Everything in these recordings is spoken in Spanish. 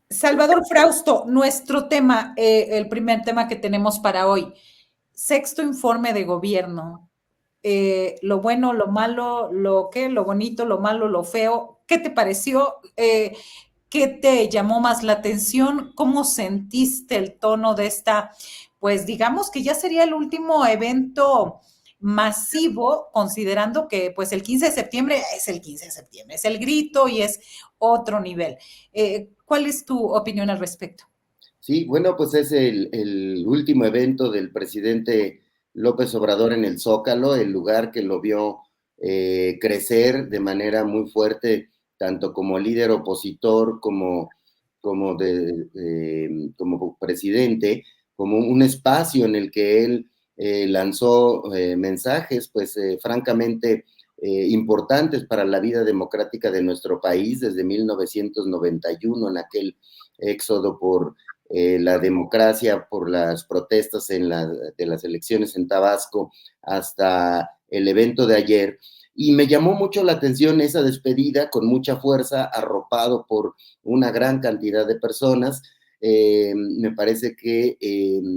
Salvador Frausto, nuestro tema, el primer tema que tenemos para hoy, sexto informe de gobierno. Lo bueno, lo malo, lo bonito, lo malo, lo feo. ¿Qué te pareció? ¿Qué te llamó más la atención? ¿Cómo sentiste el tono de esta? Pues digamos que ya sería el último evento masivo, considerando que pues el 15 de septiembre es el 15 de septiembre, es el grito y es otro nivel. ¿Cuál es tu opinión al respecto? Sí, bueno, pues es el último evento del presidente López Obrador en el Zócalo, el lugar que lo vio crecer de manera muy fuerte, tanto como líder opositor como presidente, como un espacio en el que él lanzó mensajes, pues francamente importantes para la vida democrática de nuestro país desde 1991, en aquel éxodo por la democracia, por las protestas de las elecciones en Tabasco hasta el evento de ayer. Y me llamó mucho la atención esa despedida con mucha fuerza, arropado por una gran cantidad de personas. Me parece que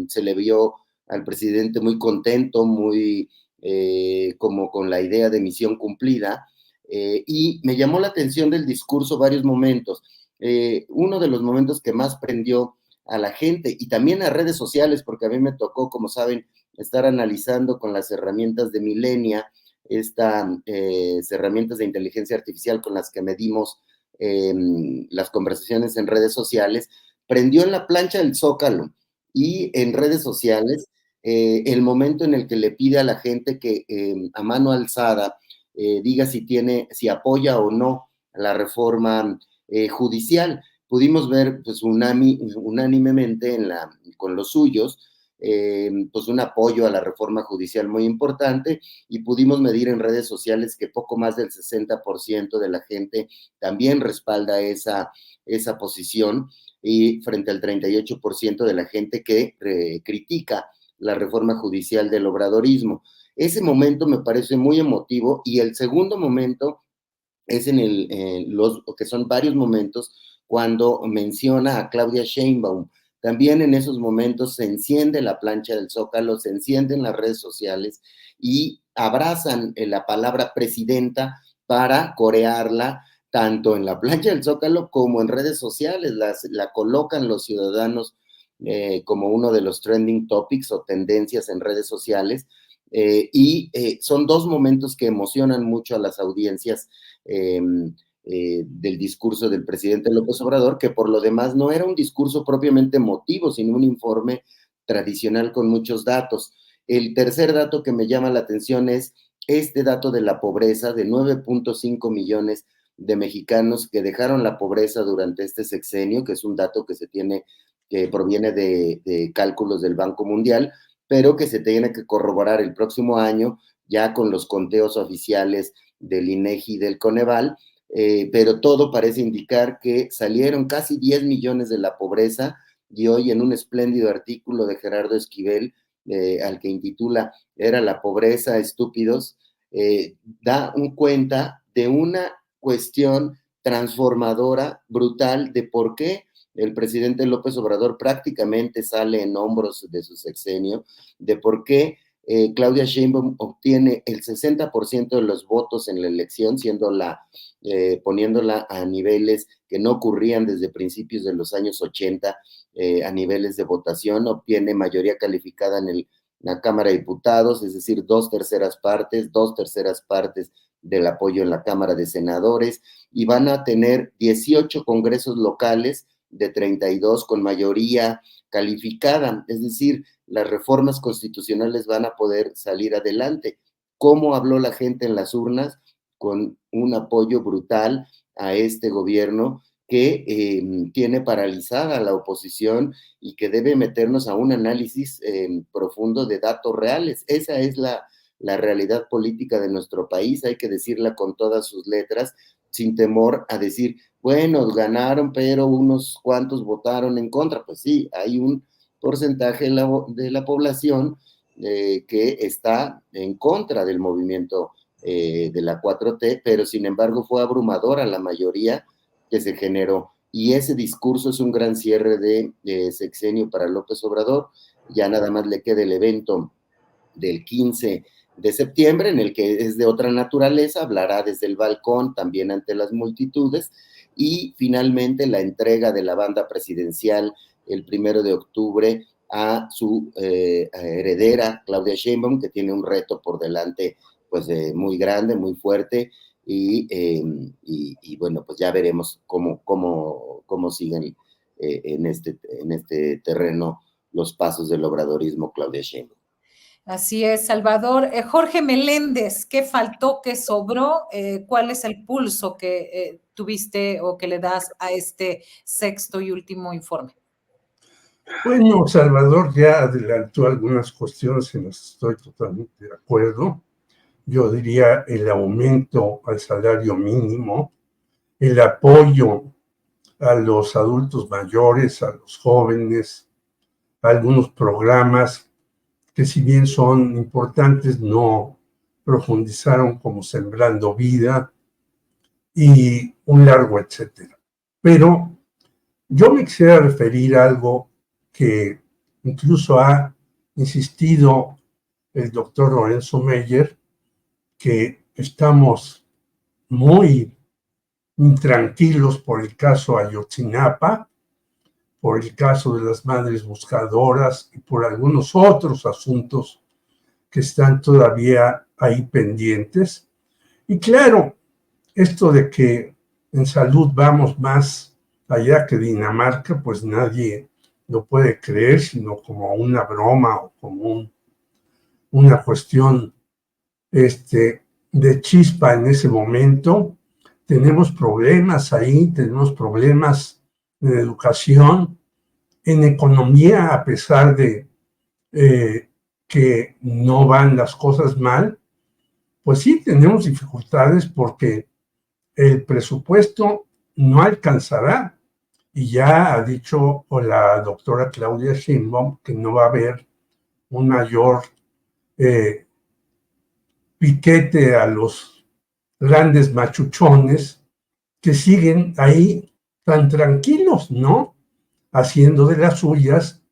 se le vio al presidente muy contento, muy como con la idea de misión cumplida. Y me llamó la atención del discurso varios momentos. Uno de los momentos que más prendió a la gente y también a redes sociales, porque a mí me tocó, como saben, estar analizando con las herramientas de Millenia, estas herramientas de inteligencia artificial con las que medimos las conversaciones en redes sociales, prendió en la plancha del Zócalo y en redes sociales el momento en el que le pide a la gente que a mano alzada diga si apoya o no la reforma judicial. Pudimos ver pues unánimemente con los suyos pues un apoyo a la reforma judicial muy importante y pudimos medir en redes sociales que poco más del 60% de la gente también respalda esa posición y frente al 38% de la gente que critica la reforma judicial del obradorismo. Ese momento me parece muy emotivo y el segundo momento es que son varios momentos cuando menciona a Claudia Sheinbaum. También en esos momentos se enciende la plancha del Zócalo, se encienden las redes sociales y abrazan la palabra presidenta para corearla tanto en la plancha del Zócalo como en redes sociales. La colocan los ciudadanos como uno de los trending topics o tendencias en redes sociales. Son dos momentos que emocionan mucho a las audiencias del discurso del presidente López Obrador, que por lo demás no era un discurso propiamente emotivo, sino un informe tradicional con muchos datos. El tercer dato que me llama la atención es este dato de la pobreza de 9.5 millones de mexicanos que dejaron la pobreza durante este sexenio, que es un dato que proviene de cálculos del Banco Mundial, pero que se tiene que corroborar el próximo año ya con los conteos oficiales del INEGI y del Coneval, pero todo parece indicar que salieron casi 10 millones de la pobreza y hoy en un espléndido artículo de Gerardo Esquivel, al que intitula ¿Era la pobreza, estúpidos?, da un cuenta de una cuestión transformadora, brutal, de por qué el presidente López Obrador prácticamente sale en hombros de su sexenio, de por qué Claudia Sheinbaum obtiene el 60% de los votos en la elección, poniéndola a niveles que no ocurrían desde principios de los años 80, a niveles de votación, obtiene mayoría calificada en la Cámara de Diputados, es decir, dos terceras partes del apoyo en la Cámara de Senadores, y van a tener 18 congresos locales de 32 con mayoría calificada, es decir, las reformas constitucionales van a poder salir adelante. ¿Cómo habló la gente en las urnas? Con un apoyo brutal a este gobierno que tiene paralizada a la oposición y que debe meternos a un análisis profundo de datos reales. Esa es la realidad política de nuestro país, hay que decirla con todas sus letras, sin temor a decir, bueno, ganaron, pero unos cuantos votaron en contra. Pues sí, hay un porcentaje de la población que está en contra del movimiento de la 4T, pero sin embargo fue abrumadora la mayoría que se generó. y ese discurso es un gran cierre de sexenio para López Obrador. Ya nada más le queda el evento del 15 de septiembre, en el que es de otra naturaleza, hablará desde el balcón, también ante las multitudes, y finalmente la entrega de la banda presidencial el 1 de octubre a su heredera, Claudia Sheinbaum, que tiene un reto por delante pues muy grande, muy fuerte, y bueno, pues ya veremos cómo siguen en este terreno los pasos del obradorismo Claudia Sheinbaum. Así es, Salvador. Jorge Meléndez, ¿qué faltó, qué sobró? ¿Cuál es el pulso que tuviste o que le das a este sexto y último informe? Bueno, Salvador ya adelantó algunas cuestiones en las que estoy totalmente de acuerdo. Yo diría el aumento al salario mínimo, el apoyo a los adultos mayores, a los jóvenes, a algunos programas que si bien son importantes, no profundizaron como Sembrando Vida y un largo etcétera. Pero yo me quisiera referir a algo que incluso ha insistido el doctor Lorenzo Meyer, que estamos muy intranquilos por el caso Ayotzinapa, por el caso de las madres buscadoras y por algunos otros asuntos que están todavía ahí pendientes. Y claro, esto de que en salud vamos más allá que Dinamarca, pues nadie lo puede creer, sino como una broma o como una cuestión de chispa en ese momento. Tenemos problemas ahí, tenemos problemas en educación, en economía, a pesar de que no van las cosas mal, pues sí tenemos dificultades porque el presupuesto no alcanzará. Y ya ha dicho la doctora Claudia Sheinbaum que no va a haber un mayor piquete a los grandes machuchones que siguen ahí tan tranquilos, ¿no? Haciendo de las suyas.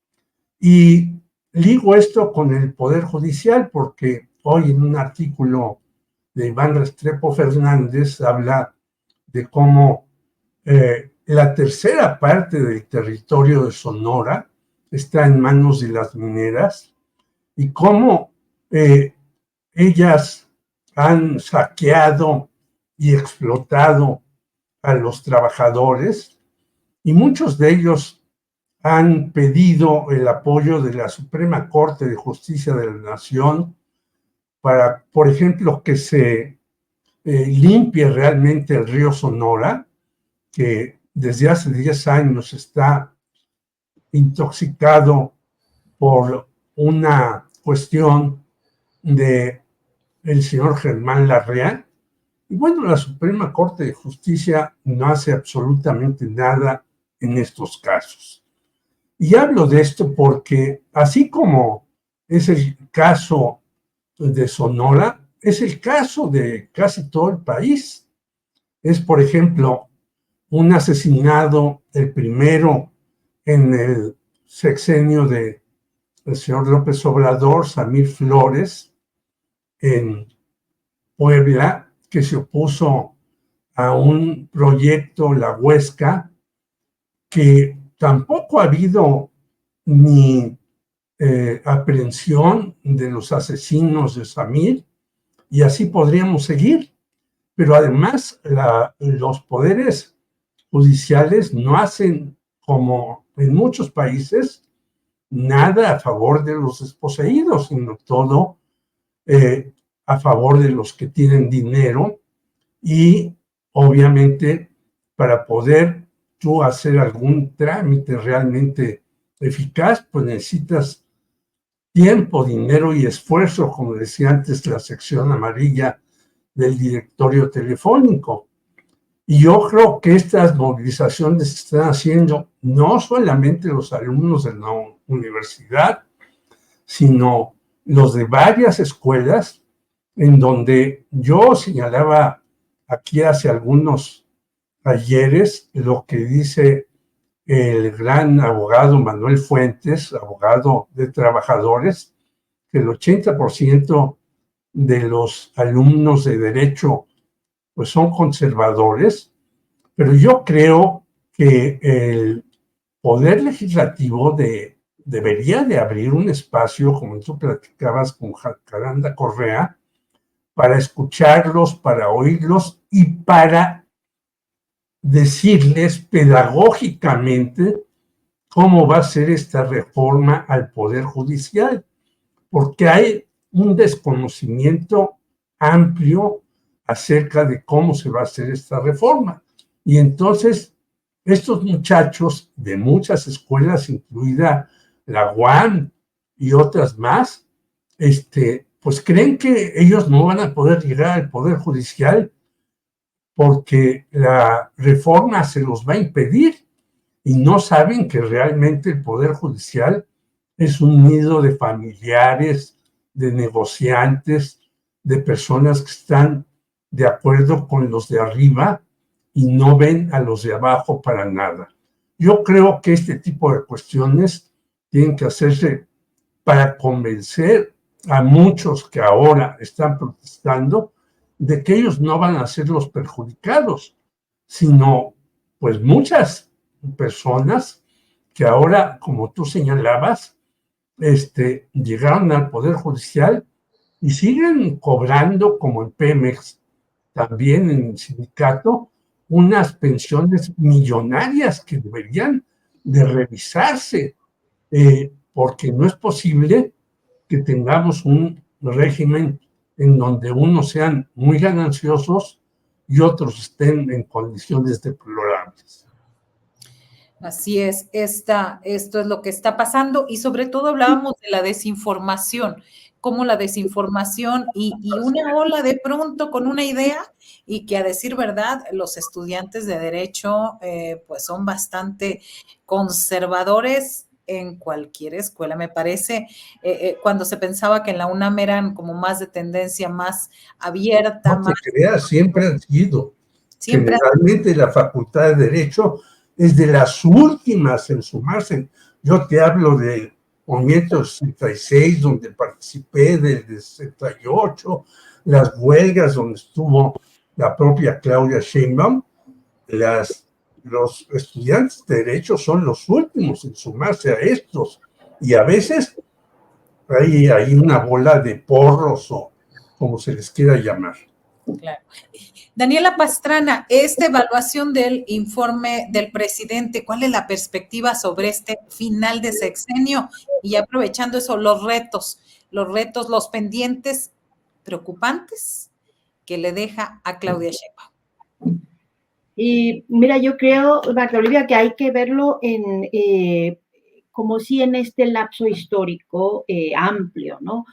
Y ligo esto con el Poder Judicial porque hoy en un artículo de Iván Restrepo Fernández habla de cómo la tercera parte del territorio de Sonora está en manos de las mineras y cómo ellas han saqueado y explotado a los trabajadores y muchos de ellos han pedido el apoyo de la Suprema Corte de Justicia de la Nación para, por ejemplo, que se limpie realmente el río Sonora, que desde hace 10 años está intoxicado por una cuestión de el señor Germán Larrea. Y bueno, la Suprema Corte de Justicia no hace absolutamente nada en estos casos. Y hablo de esto porque, así como es el caso de Sonora, es el caso de casi todo el país. Es, por ejemplo, un asesinado, el primero en el sexenio del señor López Obrador, Samir Flores, en Puebla, que se opuso a un proyecto, la Huesca, que tampoco ha habido ni aprehensión de los asesinos de Samir, y así podríamos seguir. Pero además los poderes judiciales no hacen, como en muchos países, nada a favor de los desposeídos, sino todo a favor de los que tienen dinero. Y obviamente para poder tú hacer algún trámite realmente eficaz, pues necesitas tiempo, dinero y esfuerzo, como decía antes la sección amarilla del directorio telefónico. Y yo creo que estas movilizaciones se están haciendo no solamente los alumnos de la universidad, sino los de varias escuelas, en donde yo señalaba aquí hace algunos ayeres lo que dice el gran abogado Manuel Fuentes, abogado de trabajadores, que el 80% de los alumnos de derecho pues son conservadores, pero yo creo que el poder legislativo debería de abrir un espacio, como tú platicabas con Jacaranda Correa, para escucharlos, para oírlos y para decirles pedagógicamente cómo va a ser esta reforma al Poder Judicial, porque hay un desconocimiento amplio acerca de cómo se va a hacer esta reforma. Y entonces, estos muchachos de muchas escuelas, incluida la UAM y otras más, pues creen que ellos no van a poder llegar al Poder Judicial porque la reforma se los va a impedir y no saben que realmente el Poder Judicial es un nido de familiares, de negociantes, de personas que están de acuerdo con los de arriba y no ven a los de abajo para nada. Yo creo que este tipo de cuestiones tienen que hacerse para convencer a muchos que ahora están protestando de que ellos no van a ser los perjudicados, sino pues muchas personas que ahora, como tú señalabas, llegaron al Poder Judicial y siguen cobrando, como en Pemex, también en el sindicato, unas pensiones millonarias que deberían de revisarse, porque no es posible que tengamos un régimen en donde unos sean muy gananciosos y otros estén en condiciones deplorables. Así es, esto es lo que está pasando y sobre todo hablábamos de la desinformación, cómo la desinformación y una ola de pronto con una idea y que a decir verdad, los estudiantes de derecho pues son bastante conservadores en cualquier escuela, me parece, cuando se pensaba que en la UNAM eran como más de tendencia más abierta. No te creas, siempre han sido. Siempre. Generalmente la Facultad de Derecho es de las últimas en sumarse. Yo te hablo del movimiento 66, donde participé, del 68, las huelgas donde estuvo la propia Claudia Sheinbaum. Los estudiantes de Derecho son los últimos en sumarse a estos. Y a veces hay una bola de porros o como se les quiera llamar. Claro. Daniela Pastrana, esta evaluación del informe del presidente, ¿cuál es la perspectiva sobre este final de sexenio? Y aprovechando eso, los retos, los pendientes preocupantes que le deja a Claudia Sheinbaum. Y mira, yo creo, Marta Olivia, que hay que verlo como si en este lapso histórico amplio, ¿no?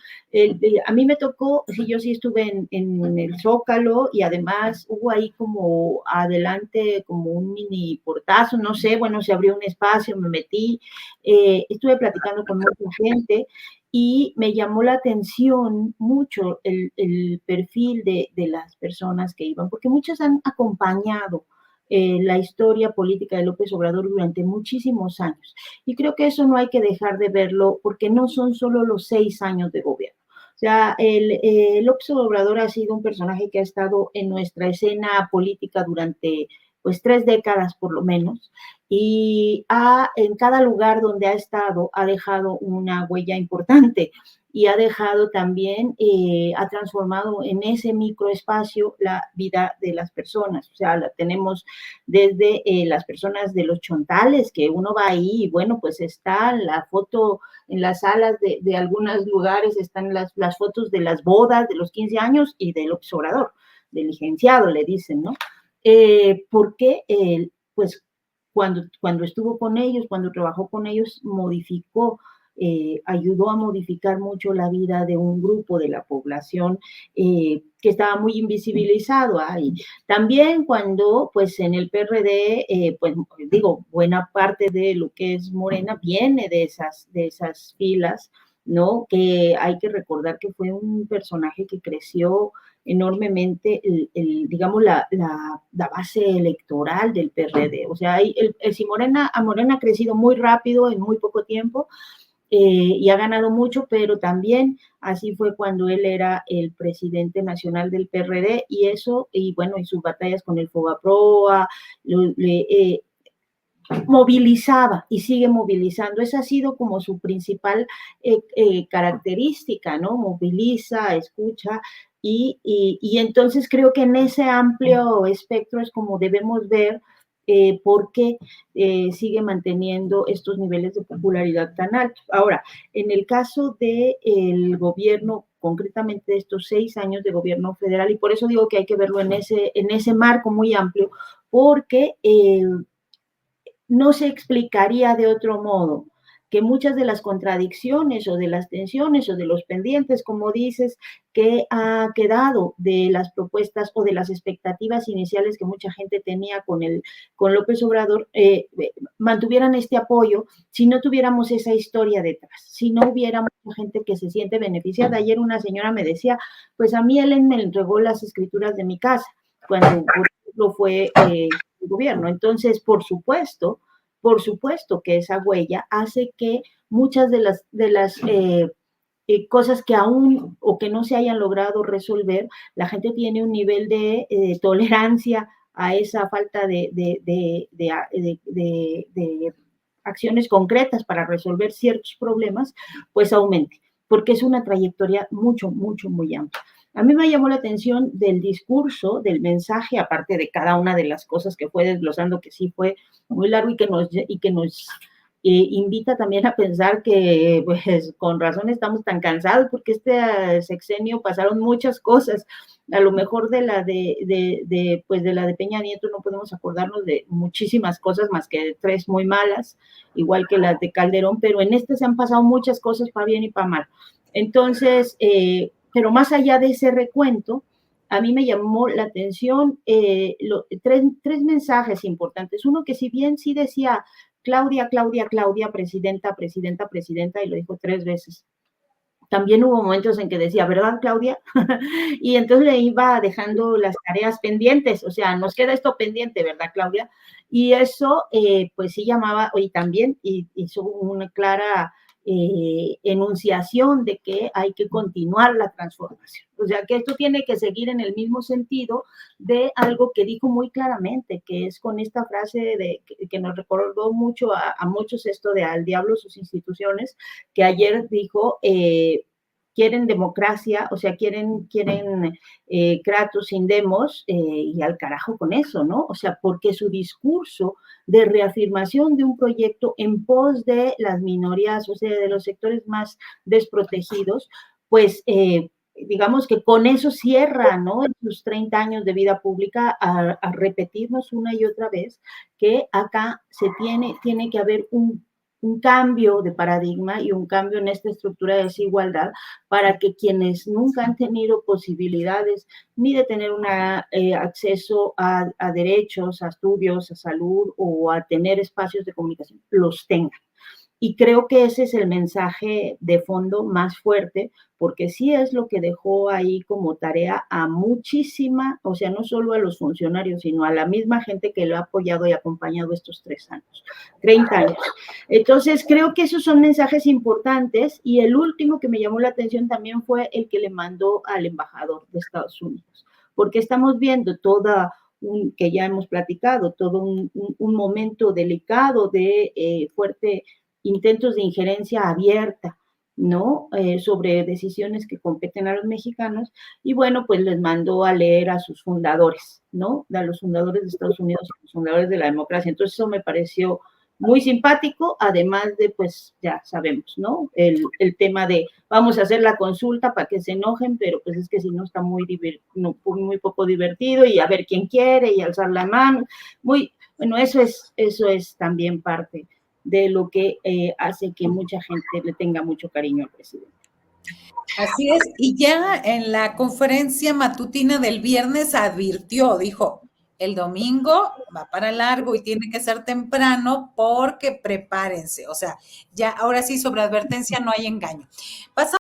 A mí me tocó, yo sí estuve en el Zócalo y además hubo ahí como adelante como un mini portazo, no sé, bueno, se abrió un espacio, me metí, estuve platicando con mucha gente y me llamó la atención mucho el perfil de las personas que iban, porque muchas han acompañado la historia política de López Obrador durante muchísimos años. Y creo que eso no hay que dejar de verlo porque no son solo los 6 años de gobierno. O sea, López Obrador ha sido un personaje que ha estado en nuestra escena política durante pues 3 décadas por lo menos, y en cada lugar donde ha estado ha dejado una huella importante y ha dejado también, ha transformado en ese microespacio la vida de las personas. O sea, la tenemos desde las personas de los chontales, que uno va ahí y bueno, pues está la foto en las salas de algunos lugares, están las fotos de las bodas, de los 15 años y del López Obrador, del licenciado, le dicen, ¿no? Porque, pues, cuando estuvo con ellos, cuando trabajó con ellos, ayudó a modificar mucho la vida de un grupo de la población que estaba muy invisibilizado ahí. También cuando, pues en el PRD, pues digo, buena parte de lo que es Morena viene de esas filas ¿no? Que hay que recordar que fue un personaje que creció enormemente, digamos, la base electoral del PRD. O sea, si Morena ha crecido muy rápido en muy poco tiempo, y ha ganado mucho, pero también así fue cuando él era el presidente nacional del PRD, y eso, y bueno, y sus batallas con el Fobaproa, movilizaba y sigue movilizando. Esa ha sido como su principal característica, ¿no? Moviliza, escucha, y entonces creo que en ese amplio espectro es como debemos ver por qué sigue manteniendo estos niveles de popularidad tan altos. Ahora, en el caso del gobierno, concretamente de estos 6 años de gobierno federal, y por eso digo que hay que verlo en ese marco muy amplio, porque no se explicaría de otro modo que muchas de las contradicciones o de las tensiones o de los pendientes, como dices, que ha quedado de las propuestas o de las expectativas iniciales que mucha gente tenía con López Obrador, mantuvieran este apoyo si no tuviéramos esa historia detrás, si no hubiera mucha gente que se siente beneficiada. Ayer una señora me decía, pues a mí él me entregó las escrituras de mi casa, cuando por ejemplo fue el gobierno. Entonces, por supuesto que esa huella hace que muchas de las cosas que aún o que no se hayan logrado resolver, la gente tiene un nivel de tolerancia a esa falta de acciones concretas para resolver ciertos problemas, pues aumente, porque es una trayectoria mucho, mucho, muy amplia. A mí me llamó la atención del discurso, del mensaje, aparte de cada una de las cosas que fue desglosando, que sí fue muy largo y que nos invita también a pensar que, pues, con razón estamos tan cansados, porque este sexenio pasaron muchas cosas. A lo mejor de la de Peña Nieto no podemos acordarnos de muchísimas cosas más que 3 muy malas, igual que las de Calderón, pero en este se han pasado muchas cosas para bien y para mal. Entonces, pero más allá de ese recuento, a mí me llamó la atención 3 mensajes importantes. Uno que si bien sí decía Claudia, Claudia, Claudia, presidenta, presidenta, presidenta, y lo dijo 3 veces. También hubo momentos en que decía, ¿verdad, Claudia? Y entonces le iba dejando las tareas pendientes, o sea, nos queda esto pendiente, ¿verdad, Claudia? Y eso, pues sí llamaba, y también hizo una clara enunciación de que hay que continuar la transformación. O sea, que esto tiene que seguir en el mismo sentido de algo que dijo muy claramente, que es con esta frase que nos recordó mucho a muchos esto de al diablo sus instituciones, que ayer dijo, quieren democracia, o sea, quieren Kratos sin demos, y al carajo con eso, ¿no? O sea, porque su discurso de reafirmación de un proyecto en pos de las minorías, o sea, de los sectores más desprotegidos, pues digamos que con eso cierra, ¿no? En sus 30 años de vida pública a repetirnos una y otra vez que acá tiene que haber un cambio de paradigma y un cambio en esta estructura de desigualdad para que quienes nunca han tenido posibilidades ni de tener un acceso a derechos, a estudios, a salud o a tener espacios de comunicación, los tengan. Y creo que ese es el mensaje de fondo más fuerte, porque sí es lo que dejó ahí como tarea a muchísima, o sea, no solo a los funcionarios, sino a la misma gente que lo ha apoyado y acompañado estos 3 años, 30 años. Entonces, creo que esos son mensajes importantes, y el último que me llamó la atención también fue el que le mandó al embajador de Estados Unidos, porque estamos viendo que ya hemos platicado, todo un momento delicado de fuerte intentos de injerencia abierta, ¿no? Sobre decisiones que competen a los mexicanos, y bueno, pues les mandó a leer a sus fundadores, ¿no? A los fundadores de Estados Unidos, a los fundadores de la democracia. Entonces eso me pareció muy simpático, además de, pues ya sabemos, ¿no? El tema de vamos a hacer la consulta para que se enojen, pero pues es que si no está muy poco divertido, y a ver quién quiere, y alzar la mano. Bueno, eso es también parte de lo que hace que mucha gente le tenga mucho cariño al presidente. Así es, y ya en la conferencia matutina del viernes advirtió, dijo, El domingo va para largo y tiene que ser temprano porque prepárense. O sea, ya ahora sí, sobre advertencia no hay engaño.